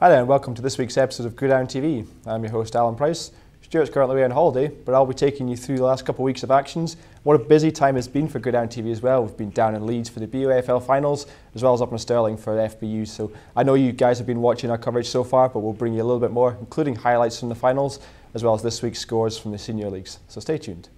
Hi there and welcome to this week's episode of Gridiron TV. I'm your host Alan Price. Stuart's currently away on holiday, but I'll be taking you through the last couple of weeks of actions. What a busy time it's been for Gridiron TV as well. We've been down in Leeds for the BAFANL Finals, as well as up in Stirling for FBU. So I know you guys have been watching our coverage so far, but we'll bring you a little bit more, including highlights from the finals, as well as this week's scores from the senior leagues. So stay tuned.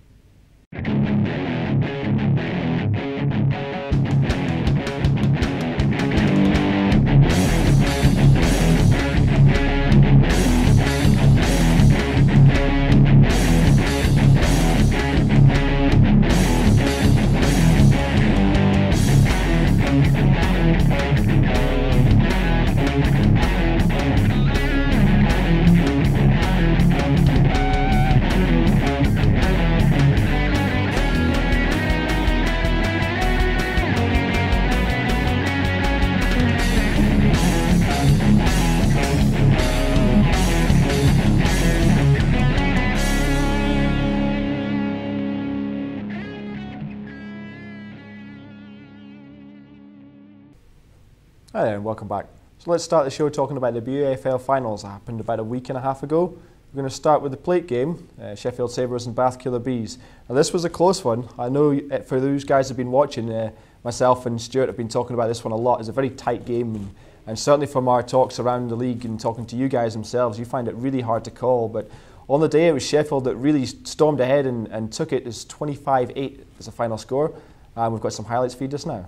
Hi there and welcome back. So let's start the show talking about the BAFL Finals that happened about a week and a half ago. We're going to start with the plate game, Sheffield Sabres and Bath Killer Bees. Now this was a close one. I know for those guys who've been watching, myself and Stuart have been talking about this one a lot. It's a very tight game and certainly from our talks around the league and talking to you guys themselves, you find it really hard to call. But on the day it was Sheffield that really stormed ahead and took it as 25-8 as a final score. We've got some highlights for you just now.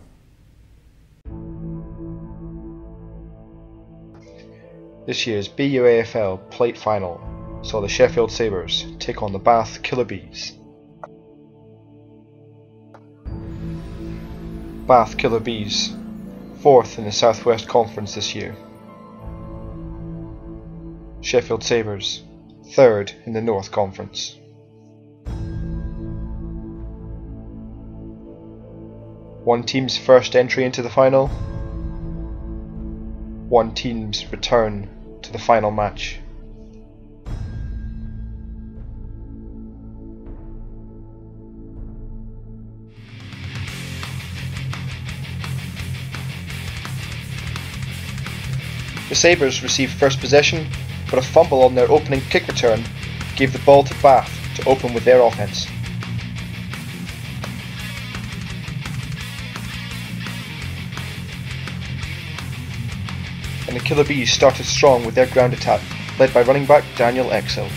This year's BUAFL Plate Final saw the Sheffield Sabres take on the Bath Killer Bees. Bath Killer Bees, 4th in the South West Conference this year. Sheffield Sabres, 3rd in the North Conference. One team's first entry into the final, one team's return to the final match. The Sabres received first possession, but a fumble on their opening kick return gave the ball to Bath to open with their offense. And the Killer Bees started strong with their ground attack, led by running back Daniel Exel.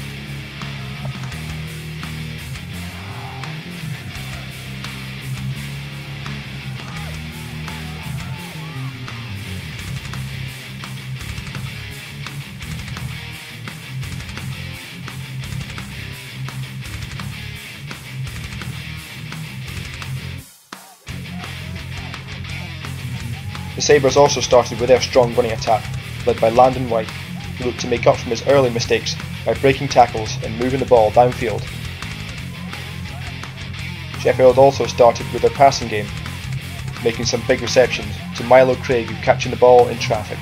The Sabres also started with their strong running attack, led by Landon White, who looked to make up from his early mistakes by breaking tackles and moving the ball downfield. Sheffield also started with their passing game, making some big receptions to Milo Craig catching the ball in traffic.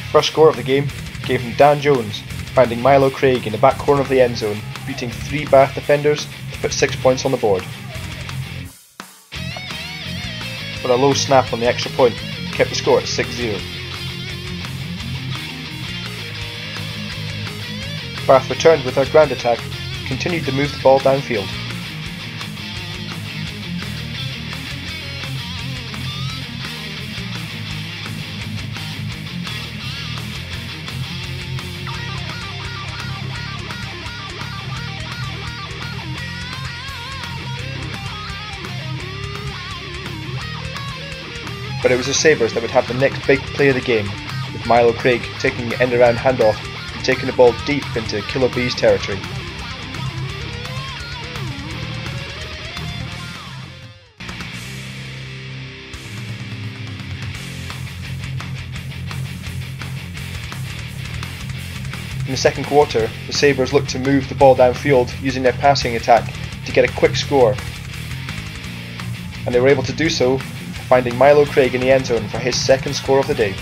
First score of the game came from Dan Jones, finding Milo Craig in the back corner of the end zone, beating 3 Bath defenders to put 6 points on the board. But a low snap on the extra point kept the score at 6-0. Bath returned with their ground attack, continued to move the ball downfield. But it was the Sabres that would have the next big play of the game, with Milo Craig taking an end-around handoff and taking the ball deep into Killer Bees territory. In the second quarter, the Sabres looked to move the ball downfield using their passing attack to get a quick score, and they were able to do so, finding Milo Craig in the end zone for his second score of the day.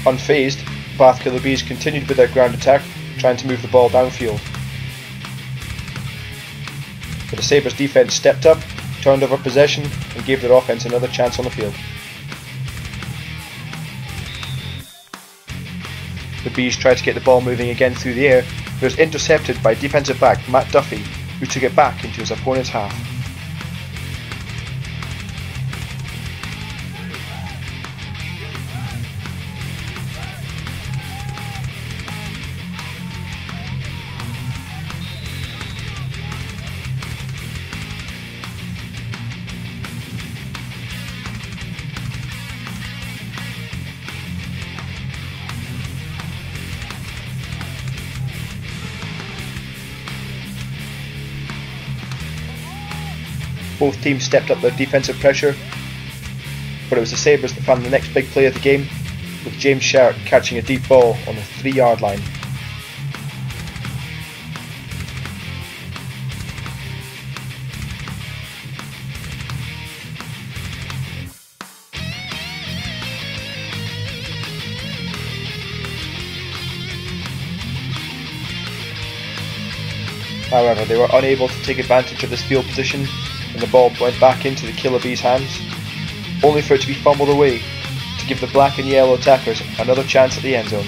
Unfazed, Bath Killer Bees continued with their ground attack, trying to move the ball downfield. But the Sabres defense stepped up, turned over possession, and gave their offense another chance on the field. The Bees tried to get the ball moving again through the air, but it was intercepted by defensive back Matt Duffy, who took it back into his opponent's half. Both teams stepped up their defensive pressure, but it was the Sabres that found the next big play of the game, with James Sharp catching a deep ball on the 3-yard line. However, they were unable to take advantage of this field position, and the ball went back into the Killer Bees' hands, only for it to be fumbled away to give the black and yellow attackers another chance at the end zone.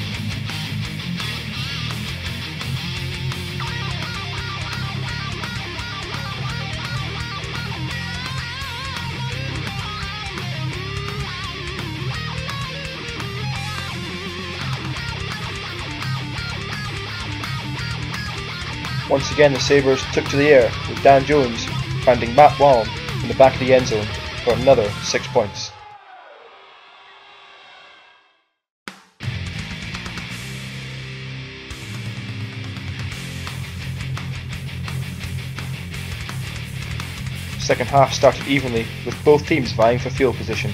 Once again, the Sabres took to the air, with Dan Jones finding Matt Walm in the back of the end zone for another 6 points. Second half started evenly, with both teams vying for field position.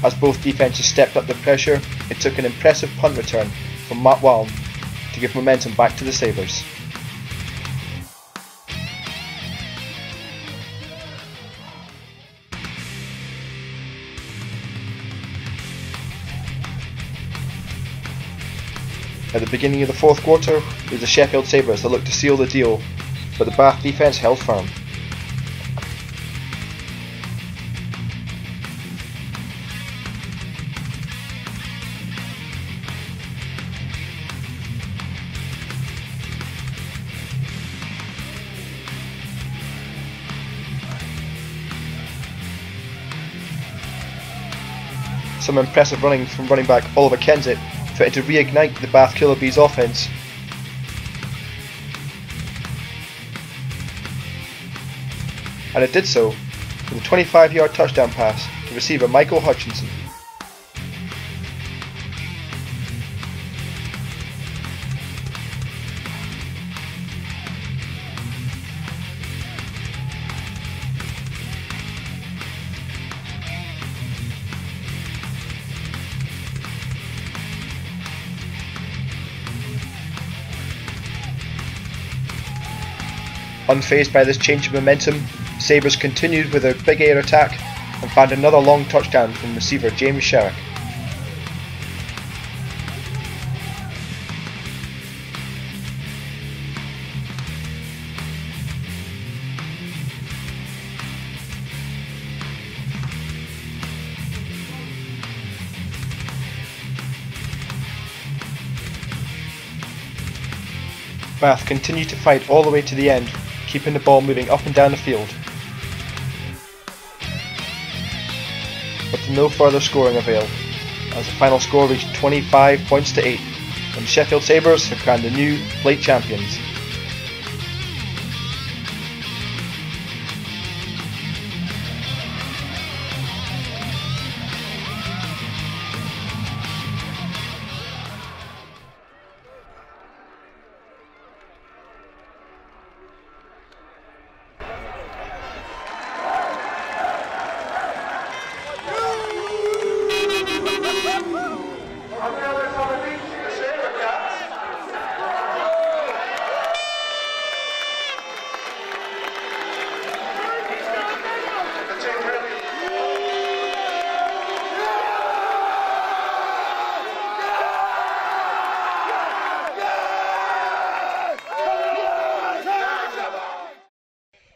As both defences stepped up the pressure, it took an impressive punt return from Matt Walm to give momentum back to the Sabres. At the beginning of the fourth quarter, it was the Sheffield Sabres that looked to seal the deal, but the Bath defence held firm. Some impressive running from running back Oliver Kensett threatened to reignite the Bath Killer Bees offense. And it did so, with a 25-yard touchdown pass to receiver Michael Hutchinson. Unfazed by this change of momentum, Sabres continued with their big air attack and found another long touchdown from receiver James Sherrick. Bath continued to fight all the way to the end, keeping the ball moving up and down the field. But to no further scoring avail, as the final score reached 25 points to 8, and the Sheffield Sabres have crowned the new Plate champions.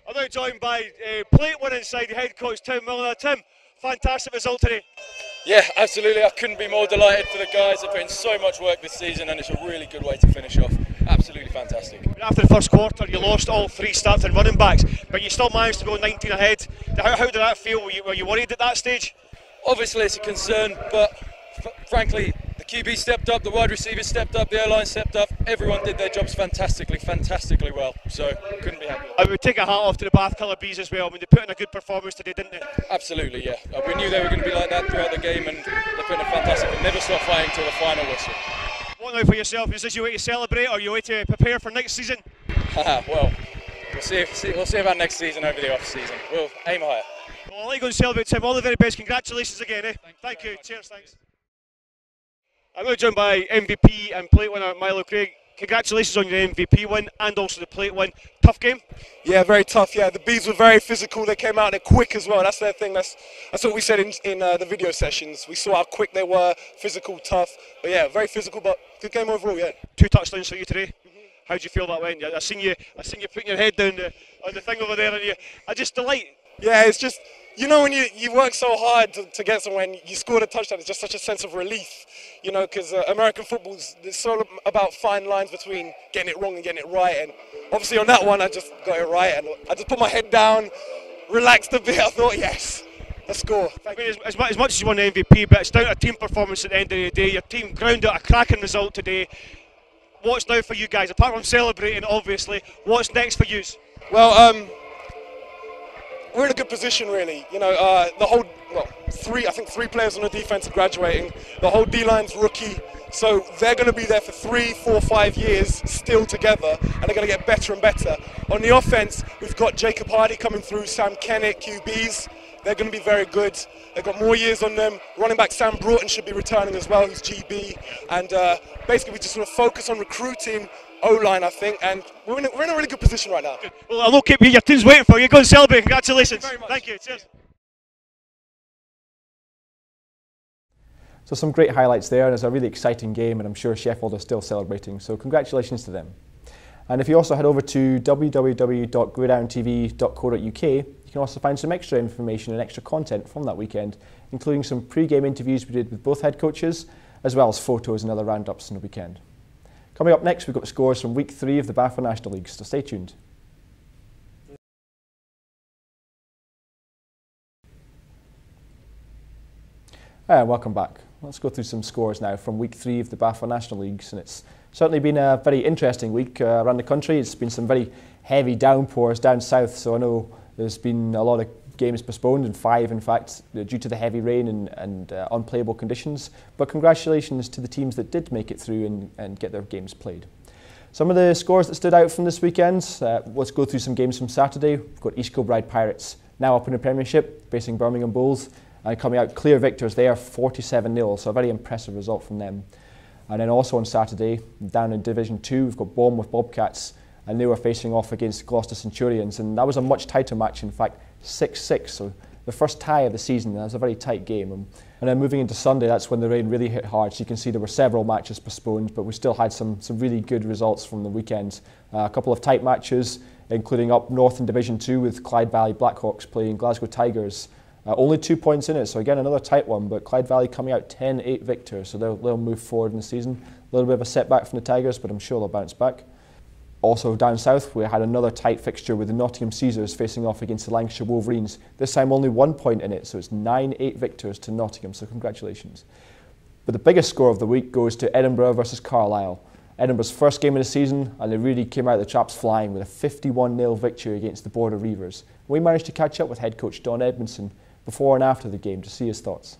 I'm now joined by Plate winning side head coach Tim Milner. Tim, fantastic result today. Yeah, absolutely. I couldn't be more delighted for the guys. They've put in so much work this season and it's a really good way to finish off. Absolutely fantastic. After the first quarter, you lost all three starting running backs, but you still managed to go 19 ahead. How did that feel? Were you worried at that stage? Obviously it's a concern, but frankly, the QB stepped up, the wide receivers stepped up, the O-line stepped up. Everyone did their jobs fantastically well. So couldn't be happier. I would take a hat off to the Bath Colour Bees as well. I mean, they put in a good performance today, didn't they? Absolutely, yeah. We knew they were going to be like that throughout the game, and they put in a fantastic. They never stopped fighting till the final whistle. What now for yourself? Is this your way to celebrate, or your way to prepare for next season? Well, we'll see about next season over the off season. We'll aim higher. Well, I'll let you go and celebrate, Tim. All the very best. Congratulations again. Thank you. Cheers. Thanks. I'm now joined by MVP and Plate winner Milo Craig. Congratulations on your MVP win and also the Plate win. Tough game? Yeah, very tough. Yeah, the Bees were very physical. They came out and they're quick as well. That's their thing. That's what we said in the video sessions. We saw how quick they were, physical, tough. But yeah, very physical, but good game overall. Yeah. 2 touchdowns for you today. How do you feel that went? I seen you putting your head down on the thing over there, and I just delight. Yeah, it's just, you know, when you work so hard to get somewhere and you score a touchdown, it's just such a sense of relief, you know, because American football's so about fine lines between getting it wrong and getting it right. And obviously on that one, I just got it right, and I just put my head down, relaxed a bit. I thought, yes, let's score. I mean, as much as you won the MVP, but it's down to a team performance at the end of the day. Your team ground out a cracking result today. What's now for you guys? Apart from celebrating, obviously, what's next for you? Well, we're in a good position, really. You know, I think three players on the defense are graduating. The whole D-line's rookie, so they're going to be there for 3, 4, 5 years still together, and they're going to get better and better. On the offense, we've got Jacob Hardy coming through, Sam Kennett, QBs. They're going to be very good. They've got more years on them. Running back Sam Broughton should be returning as well, who's GB. And basically, we just sort of focus on recruiting O-line, I think, and we're in a really good position right now. Good. Well, I'll keep you. Your team's waiting for you. Go and celebrate. Congratulations. Thank you. Cheers. So some great highlights there, and it's a really exciting game, and I'm sure Sheffield are still celebrating. So congratulations to them. And if you also head over to www.gridirontv.co.uk, you can also find some extra information and extra content from that weekend, including some pre-game interviews we did with both head coaches, as well as photos and other roundups on the weekend. Coming up next, we've got scores from Week 3 of the BAFANL National League, so stay tuned. Welcome back. Let's go through some scores now from Week 3 of the BAFANL National Leagues, and it's certainly been a very interesting week around the country. It's been some very heavy downpours down south, so I know there's been a lot of games postponed, and 5 in fact due to the heavy rain and unplayable conditions. But congratulations to the teams that did make it through and get their games played. Some of the scores that stood out from this weekend, let's go through some games from Saturday. We've got East Kilbride Pirates now up in the Premiership, facing Birmingham Bulls, and coming out clear victors there, 47-0, so a very impressive result from them. And then also on Saturday, down in Division 2, we've got Bournemouth Bobcats, and they were facing off against Gloucester Centurions, and that was a much tighter match, in fact 6-6, so the first tie of the season, and that was a very tight game. And then moving into Sunday, that's when the rain really hit hard, so you can see there were several matches postponed, but we still had some really good results from the weekend. A couple of tight matches, including up north in Division 2 with Clyde Valley Blackhawks playing Glasgow Tigers. Only 2 points in it, so again another tight one, but Clyde Valley coming out 10-8 victors, so they'll move forward in the season. A little bit of a setback from the Tigers, but I'm sure they'll bounce back. Also down south, we had another tight fixture with the Nottingham Caesars facing off against the Lancashire Wolverines. This time only 1 point in it, so it's 9-8 victors to Nottingham, so congratulations. But the biggest score of the week goes to Edinburgh versus Carlisle. Edinburgh's first game of the season, and they really came out of the traps flying with a 51-0 victory against the Border Reivers. We managed to catch up with head coach Don Edmonston before and after the game to see his thoughts.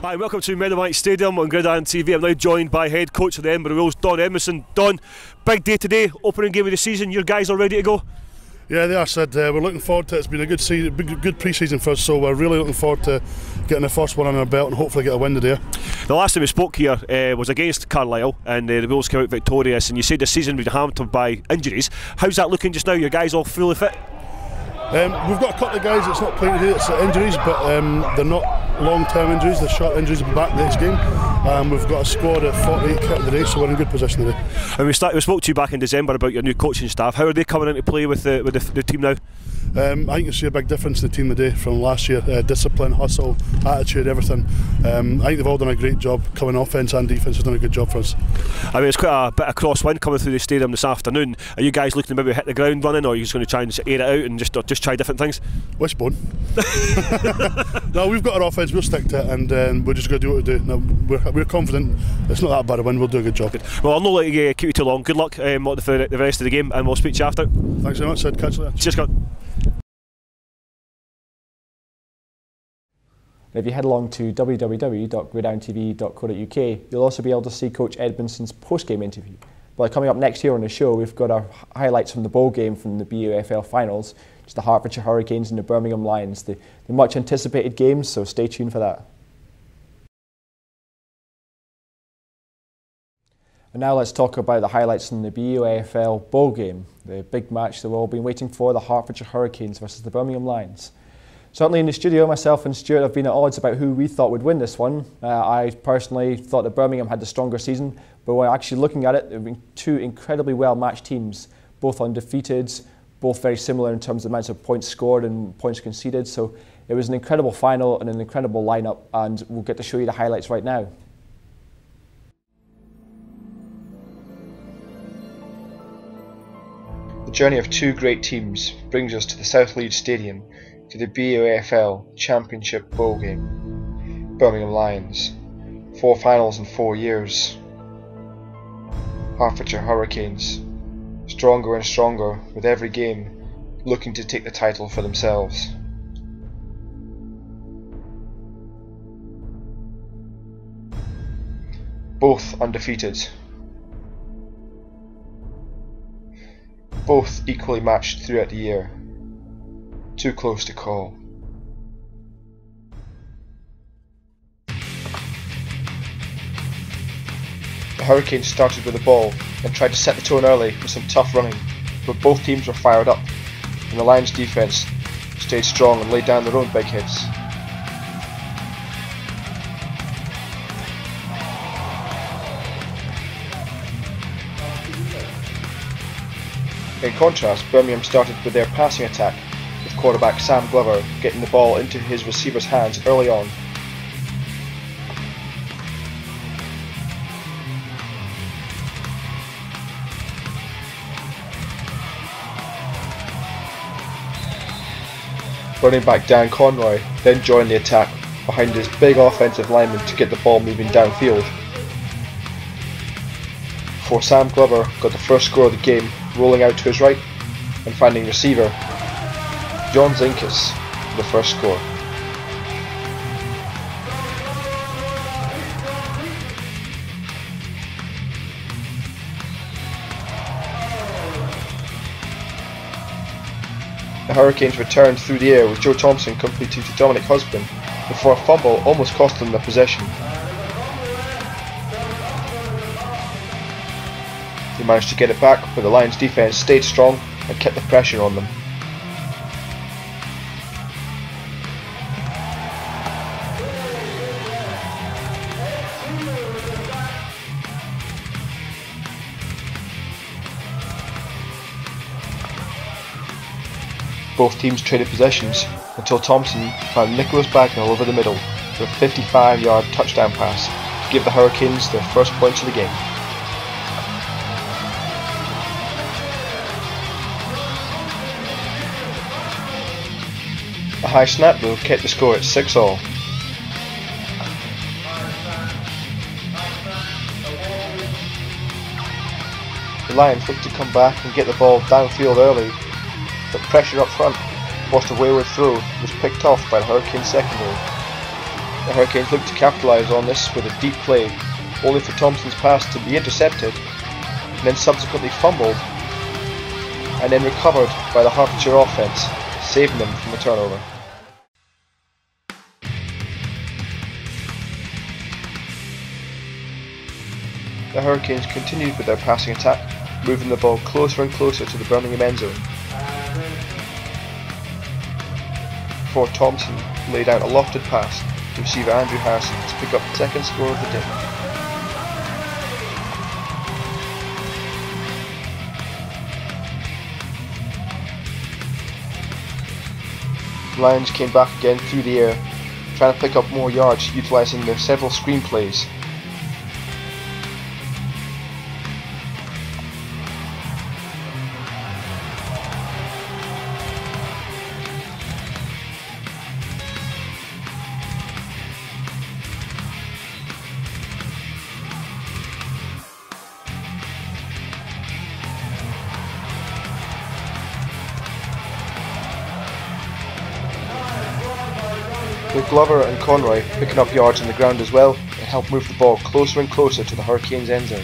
Hi, welcome to Meadowbank Stadium on Gridiron TV. I'm now joined by head coach of the Edinburgh Wolves, Don Edmonston. Don, big day today, opening game of the season. Your guys all ready to go? Yeah, they are, Sid. We're looking forward to it. It's been a good season, good pre-season for us, so we're really looking forward to getting the first one on our belt and hopefully get a win today. The last time we spoke here was against Carlisle, and the Wolves came out victorious, and you said the season was hampered by injuries. How's that looking just now? Your guys all fully fit? We've got a couple of guys that's not playing today, it's injuries, but they're not long-term injuries, they're short injuries. Will be back next game. We've got a squad at 48 kit today, so we're in good position today. And we spoke to you back in December about your new coaching staff. How are they coming into play with the team now? I think you see a big difference in the team today from last year. Discipline, hustle, attitude, everything. I think they've all done a great job coming offence and defence. Has done a good job for us. I mean, it's quite a bit of crosswind coming through the stadium this afternoon. Are you guys looking to maybe hit the ground running, or are you just going to try and air it out and just try different things? Wishbone. No, we've got our offence. We'll stick to it, and we're just going to do what we do. No, we're confident. It's not that bad a win. We'll do a good job. Well, I'll not let you keep you too long. Good luck for the rest of the game, and we'll speak to you after. Thanks very much, Sid. Catch you later. Cheers, Scott. If you head along to www.gridirontv.co.uk, you'll also be able to see Coach Edmonston's post-game interview. But coming up next here on the show, we've got our highlights from the bowl game from the BUAFL Finals. It's the Hertfordshire Hurricanes and the Birmingham Lions. The much anticipated games, so stay tuned for that. And now let's talk about the highlights from the BUAFL bowl game, the big match that we've all been waiting for, the Hertfordshire Hurricanes versus the Birmingham Lions. Certainly in the studio, myself and Stuart have been at odds about who we thought would win this one. I personally thought that Birmingham had the stronger season, but when actually looking at it, there have been two incredibly well-matched teams, both undefeated, both very similar in terms of the amounts of points scored and points conceded. So it was an incredible final and an incredible lineup, and we'll get to show you the highlights right now. The journey of two great teams brings us to the South Leeds Stadium, to the BUAFL Championship Bowl game. Birmingham Lions, 4 finals in 4 years. Hertfordshire Hurricanes, stronger and stronger with every game, looking to take the title for themselves. Both undefeated. Both equally matched throughout the year. Too close to call. The Hurricanes started with the ball and tried to set the tone early with some tough running, but both teams were fired up, and the Lions' defence stayed strong and laid down their own big hits. In contrast, Birmingham started with their passing attack, with quarterback Sam Glover getting the ball into his receiver's hands early on. Running back Dan Conroy then joined the attack behind his big offensive lineman to get the ball moving downfield. Before Sam Glover got the first score of the game, rolling out to his right, and finding receiver John Zinkas for the first score. The Hurricanes returned through the air with Joe Thompson completing to Dominic Husband before a fumble almost cost them the possession. They managed to get it back, but the Lions defence stayed strong and kept the pressure on them. Both teams traded possessions until Thompson found Nicholas Bagnall over the middle for a 55-yard touchdown pass to give the Hurricanes their first points of the game. A high snap though kept the score at 6-all. The Lions looked to come back and get the ball downfield early, but pressure up front forced a wayward throw that was picked off by the Hurricanes secondary. The Hurricanes looked to capitalise on this with a deep play, only for Thompson's pass to be intercepted and then subsequently fumbled and then recovered by the Hertfordshire offence, saving them from a turnover. The Hurricanes continued with their passing attack, moving the ball closer and closer to the Birmingham end zone, before Thompson laid out a lofted pass to receiver Andrew Harrison to pick up the second score of the day. The Lions came back again through the air, trying to pick up more yards utilising their several screen plays. With Glover and Conroy picking up yards on the ground as well, it helped move the ball closer and closer to the Hurricanes' end zone.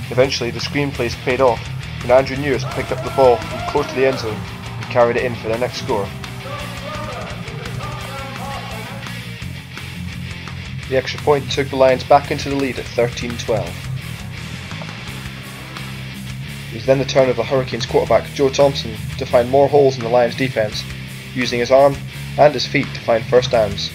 Eventually the screen plays paid off when Andrew Newis picked up the ball from close to the end zone and carried it in for their next score. The extra point took the Lions back into the lead at 13-12. It was then the turn of the Hurricanes quarterback Joe Thompson to find more holes in the Lions defence, using his arm and his feet to find first downs.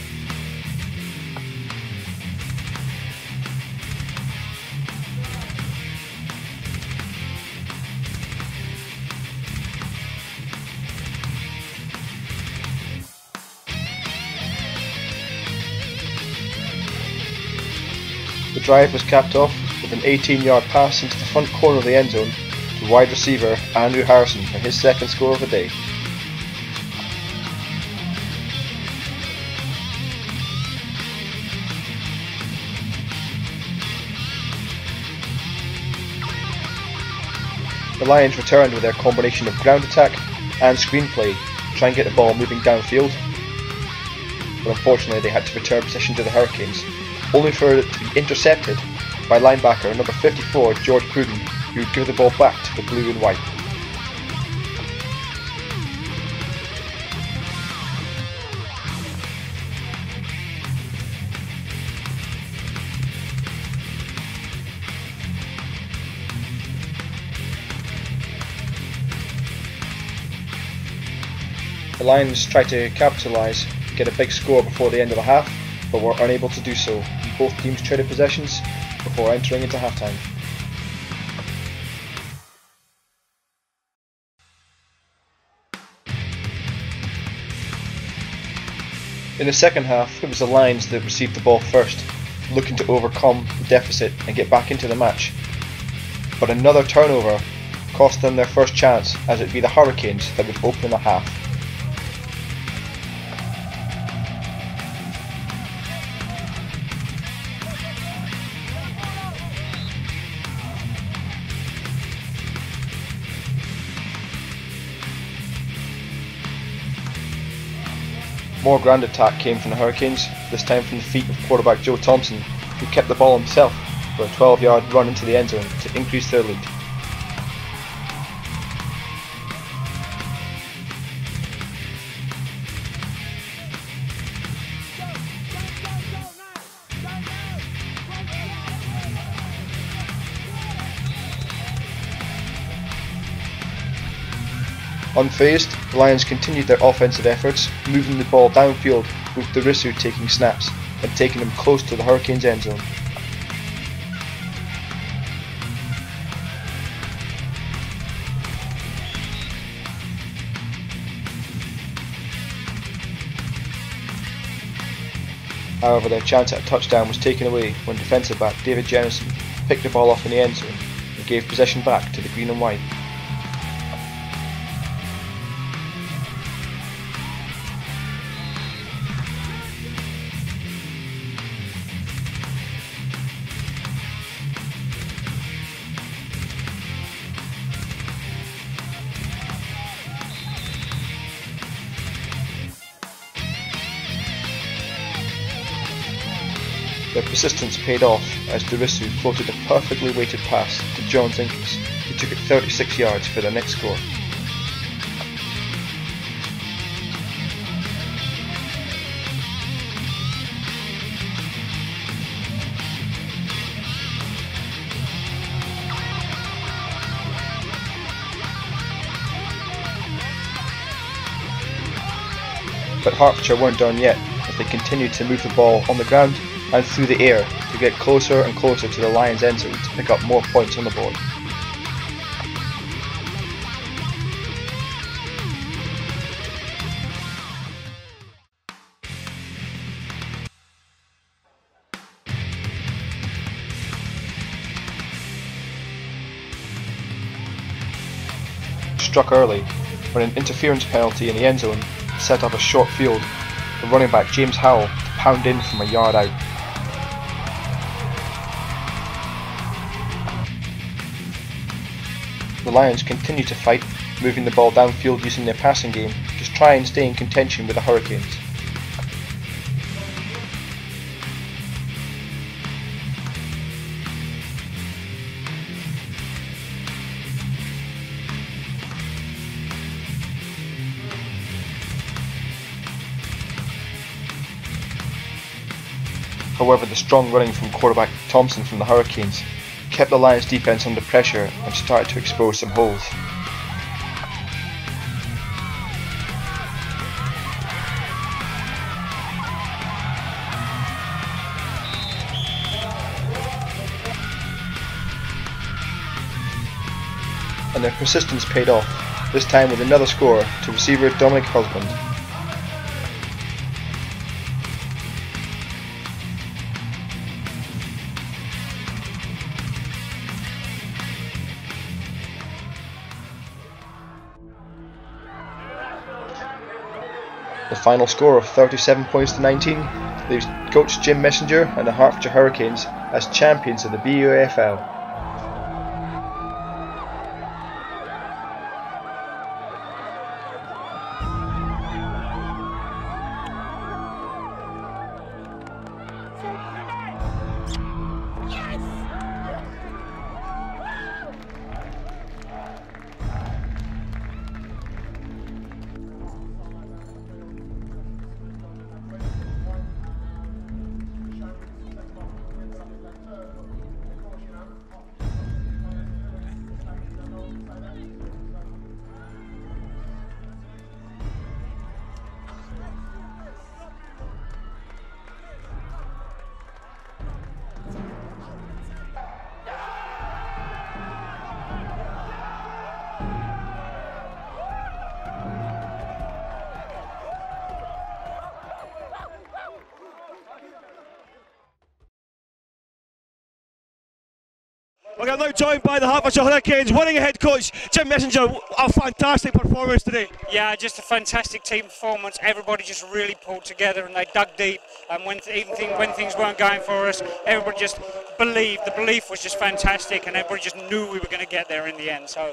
The drive was capped off with an 18-yard pass into the front corner of the end zone to wide receiver Andrew Harrison for his second score of the day. The Lions returned with their combination of ground attack and screenplay to try and get the ball moving downfield, but unfortunately they had to return possession to the Hurricanes, only for it to be intercepted by linebacker number 54 George Pruden, who would give the ball back to the blue and white. The Lions tried to capitalise, get a big score before the end of the half, but were unable to do so. Both teams traded possessions before entering into halftime. In the second half, it was the Lions that received the ball first, looking to overcome the deficit and get back into the match. But another turnover cost them their first chance, as it would be the Hurricanes that would open the half. More ground attack came from the Hurricanes, this time from the feet of quarterback Joe Thompson, who kept the ball himself for a 12-yard run into the end zone to increase their lead. Unfazed, the Lions continued their offensive efforts, moving the ball downfield with Darisu taking snaps and taking them close to the Hurricanes' end zone. However, their chance at a touchdown was taken away when defensive back David Jennison picked the ball off in the end zone and gave possession back to the green and white. Their persistence paid off as Darisu floated a perfectly weighted pass to John Zinkus, who took it 36 yards for their next score. But Hertfordshire weren't done yet, as they continued to move the ball on the ground and through the air to get closer and closer to the Lions' end zone to pick up more points on the board. Struck early when an interference penalty in the end zone set up a short field for running back James Howell to pound in from a yard out. The Lions continued to fight, moving the ball downfield using their passing game to try and stay in contention with the Hurricanes. However, the strong running from quarterback Thompson from the Hurricanes kept the Lions' defense under pressure and started to expose some holes. And their persistence paid off, this time with another score to receiver Dominic Husband. The final score of 37 points to 19 leaves coach Jim Messenger and the Hertfordshire Hurricanes as champions of the BUAFL. We are now joined by the Hertfordshire Hurricanes winning head coach Jim Messenger. A fantastic performance today. Yeah, just a fantastic team performance. Everybody just really pulled together and they dug deep. And when things weren't going for us, everybody just believed. The belief was just fantastic, and everybody just knew we were going to get there in the end. So,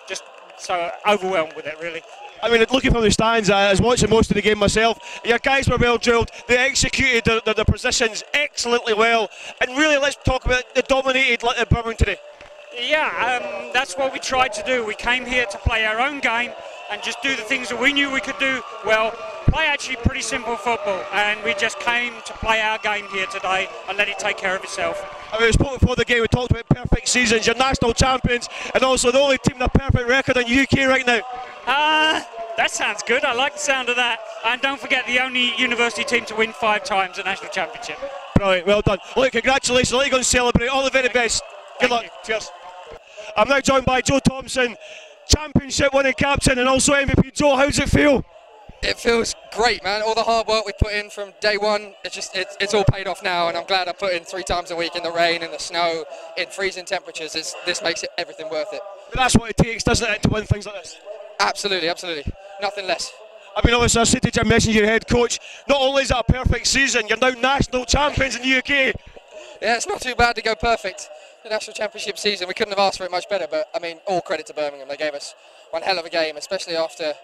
just so overwhelmed with it, really. I mean, looking from the stands, I was watching most of the game myself. Your guys were well drilled. They executed their positions excellently well. And really, let's talk about the dominated Birmingham today. Yeah, that's what we tried to do. We came here to play our own game and just do the things that we knew we could do well. Play actually pretty simple football, and we just came to play our game here today and let it take care of itself. I mean, we spoke before the game, we talked about perfect seasons, you're national champions, and also the only team with a perfect record in the UK right now. That sounds good. I like the sound of that. And don't forget, the only university team to win 5 times the national championship. Brilliant, well done. Look, congratulations, let you go and celebrate. All the very best. Good luck. Cheers. I'm now joined by Joe Thompson, championship winning captain and also MVP. Joe, how does it feel? It feels great, man. All the hard work we put in from day one, it's all paid off now, and I'm glad I put in 3 times a week in the rain, in the snow, in freezing temperatures. This makes everything worth it. But that's what it takes, doesn't it, to win things like this? Absolutely, absolutely. Nothing less. I mean, obviously, I said to Jim Messenger, your head coach, not only is that a perfect season, you're now national champions in the UK. Yeah, it's not too bad to go perfect. The national championship season, we couldn't have asked for it much better, but I mean, all credit to Birmingham. They gave us one hell of a game, especially after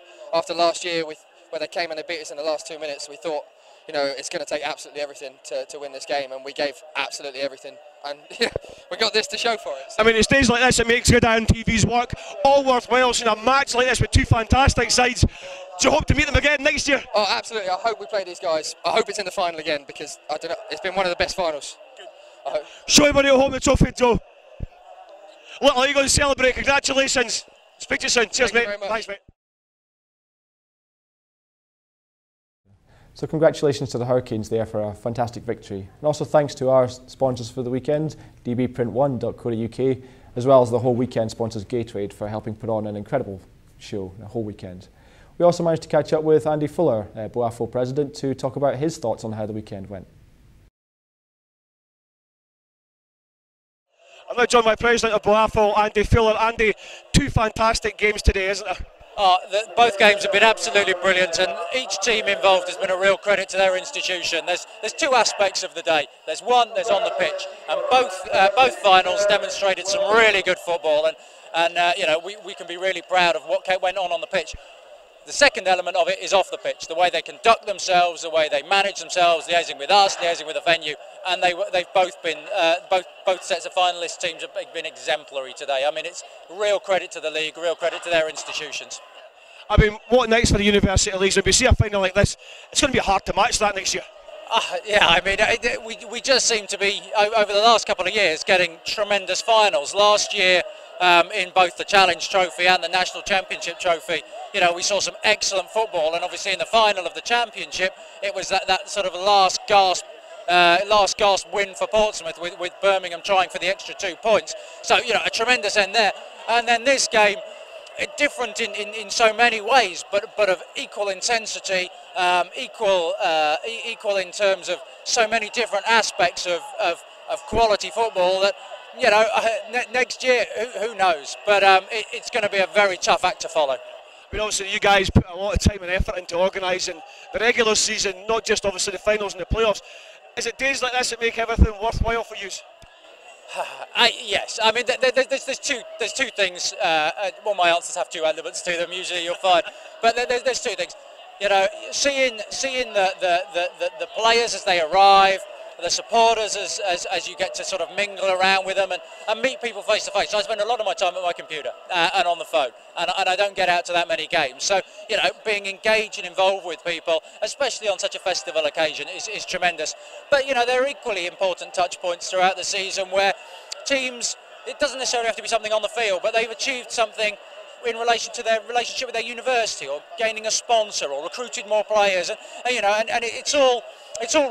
last year where they came and they beat us in the last 2 minutes. We thought, you know, it's going to take absolutely everything to win this game, and we gave absolutely everything, and we got this to show for it. So. I mean, it's days like this that makes Gridiron TV's work all worthwhile. Seeing a match like this with 2 fantastic sides. Do you hope to meet them again next year? Oh, absolutely. I hope we play these guys. I hope it's in the final again, because I don't know, it's been one of the best finals. I hope. Show everybody at home the trophy, Joe. Look, I'll let you go and celebrate. Congratulations. Speak to you soon. Cheers, mate. Thanks, mate. So congratulations to the Hurricanes there for a fantastic victory. And also thanks to our sponsors for the weekend, dbprint1.co.uk, as well as the whole weekend sponsors Gatorade for helping put on an incredible show the whole weekend. We also managed to catch up with Andy Fuller, BUAFL president, to talk about his thoughts on how the weekend went. I'm now joined by President of BUAFL, Andy Fuller. Andy, 2 fantastic games today, isn't there? Both games have been absolutely brilliant, and each team involved has been a real credit to their institution. There's 2 aspects of the day. There's on the pitch, and both finals demonstrated some really good football, and you know, we can be really proud of what went on the pitch. The second element of it is off the pitch, the way they conduct themselves, the way they manage themselves, liaising with us, liaising with the venue, and they've both been both sets of finalist teams have been exemplary today. I mean, it's real credit to the league, real credit to their institutions. I mean, what next for the University of Leeds? If we see a final like this, it's going to be hard to match that next year. Yeah, I mean, we just seem to be, over the last couple of years, getting tremendous finals. Last year, in both the Challenge Trophy and the National Championship Trophy, you know, we saw some excellent football, and obviously in the final of the Championship, it was that sort of last gasp win for Portsmouth, with Birmingham trying for the extra 2 points. So, you know, a tremendous end there. And then this game, different in so many ways, but of equal intensity, equal in terms of so many different aspects of quality football that, you know, next year, who knows? But it's going to be a very tough act to follow. I mean, obviously you guys put a lot of time and effort into organising the regular season, not just obviously the finals and the playoffs. Is it days like this that make everything worthwhile for you? Yes, I mean there's two things. Well, my answers have 2 elements to them. Usually you'll find, but there's 2 things. You know, seeing the players as they arrive, the supporters as you get to sort of mingle around with them and meet people face to face. I spend a lot of my time at my computer and on the phone, and I don't get out to that many games. So, you know, being engaged and involved with people, especially on such a festival occasion, is tremendous. But, you know, there are equally important touch points throughout the season where teams, it doesn't necessarily have to be something on the field, but they've achieved something in relation to their relationship with their university, or gaining a sponsor, or recruited more players, and you know, and it's all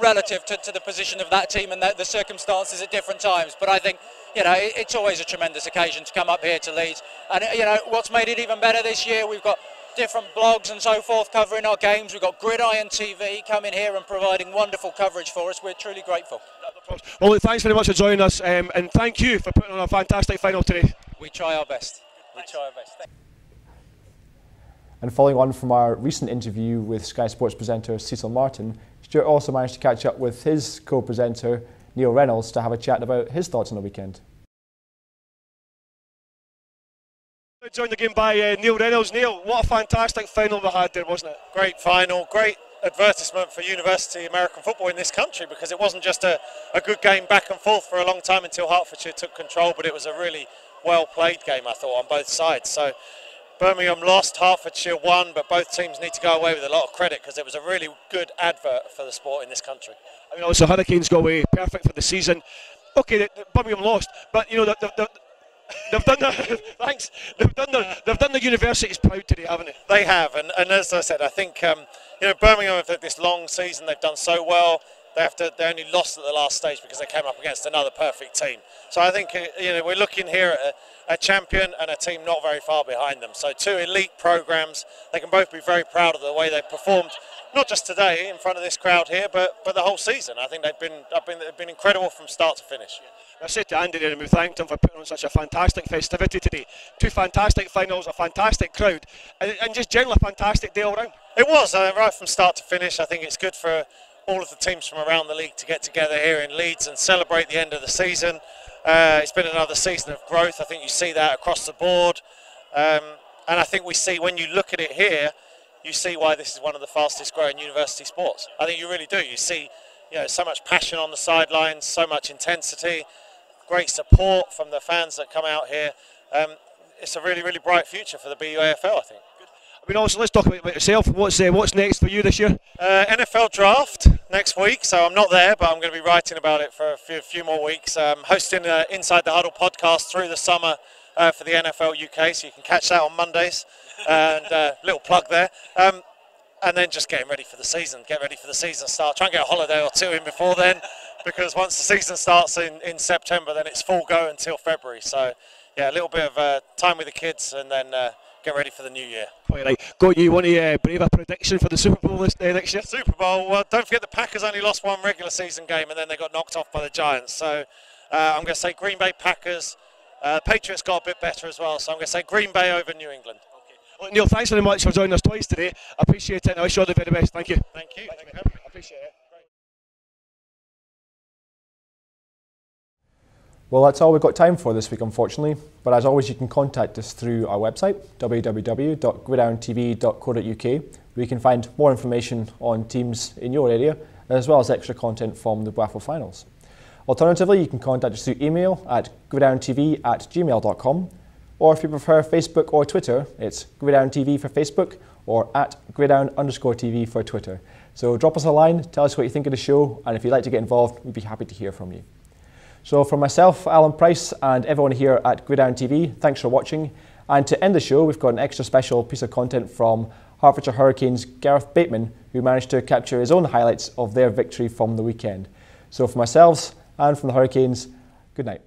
relative to the position of that team and the circumstances at different times. But I think, you know, it's always a tremendous occasion to come up here to Leeds, and you know what's made it even better this year, we've got different blogs and so forth covering our games. We've got Gridiron TV coming here and providing wonderful coverage for us. We're truly grateful. Well, look, thanks very much for joining us, and thank you for putting on a fantastic final today. We try our best. We try our best. And following on from our recent interview with Sky Sports presenter Cecil Martin, Stuart also managed to catch up with his co-presenter Neil Reynolds to have a chat about his thoughts on the weekend. Joined the game by Neil Reynolds. Neil, what a fantastic final we had there, wasn't it? Great final, great advertisement for university American football in this country, because it wasn't just a good game back and forth for a long time until Hertfordshire took control, but it was a really well played game, I thought, on both sides. So Birmingham lost, Hertfordshire won, but both teams need to go away with a lot of credit because it was a really good advert for the sport in this country. I mean, also Hurricanes go away perfect for the season. Okay, the Birmingham lost, but you know they've done their thanks. They've done the universities proud today, haven't they? They have, and as I said, I think Birmingham have had this long season. They've done so well. They only lost at the last stage because they came up against another perfect team. So I think we're looking here at a champion and a team not very far behind them. So two elite programs. They can both be very proud of the way they've performed, not just today in front of this crowd here, but the whole season. I think they've been incredible from start to finish. I said to Andy there, and we thanked him for putting on such a fantastic festivity today. Two fantastic finals, a fantastic crowd, and just generally a fantastic day all round. It was, right from start to finish. I think it's good for all of the teams from around the league to get together here in Leeds and celebrate the end of the season. It's been another season of growth. I think you see that across the board. And I think we see, when you look at it here, you see why this is one of the fastest growing university sports. I think you really do. You see so much passion on the sidelines, so much intensity, great support from the fans that come out here. It's a really, really bright future for the BUAFL, I think. I mean, also, let's talk about yourself. What's next for you this year? NFL draft next week, so I'm not there, but I'm going to be writing about it for a few more weeks. Hosting Inside the Huddle podcast through the summer for the NFL UK, so you can catch that on Mondays. And little plug there. And then just getting ready for the season. Get ready for the season start. Try and get a holiday or two in before then, because once the season starts in September, then it's full go until February. So, yeah, a little bit of time with the kids, and then get ready for the new year. Quite right. Got you want to brave a prediction for the Super Bowl next year? Super Bowl, well, don't forget the Packers only lost one regular season game and then they got knocked off by the Giants. So I'm going to say Green Bay Packers. Patriots got a bit better as well, so I'm going to say Green Bay over New England. Okay. Well, Neil, thanks very much for joining us twice today. I appreciate it, and I wish you all the very best. Thank you. Thank you. I appreciate it. Well, that's all we've got time for this week, unfortunately. But as always, you can contact us through our website, www.gridirontv.co.uk, where you can find more information on teams in your area, as well as extra content from the BUAFL Finals. Alternatively, you can contact us through email at gridirontv@gmail.com, or if you prefer Facebook or Twitter, it's Gridiron TV for Facebook, or at Gridiron_TV for Twitter. So drop us a line, tell us what you think of the show, and if you'd like to get involved, we'd be happy to hear from you. So from myself, Alan Price, and everyone here at Gridiron TV, thanks for watching. And to end the show, we've got an extra special piece of content from Hertfordshire Hurricanes' Gareth Bateman, who managed to capture his own highlights of their victory from the weekend. So for myself and from the Hurricanes, good night.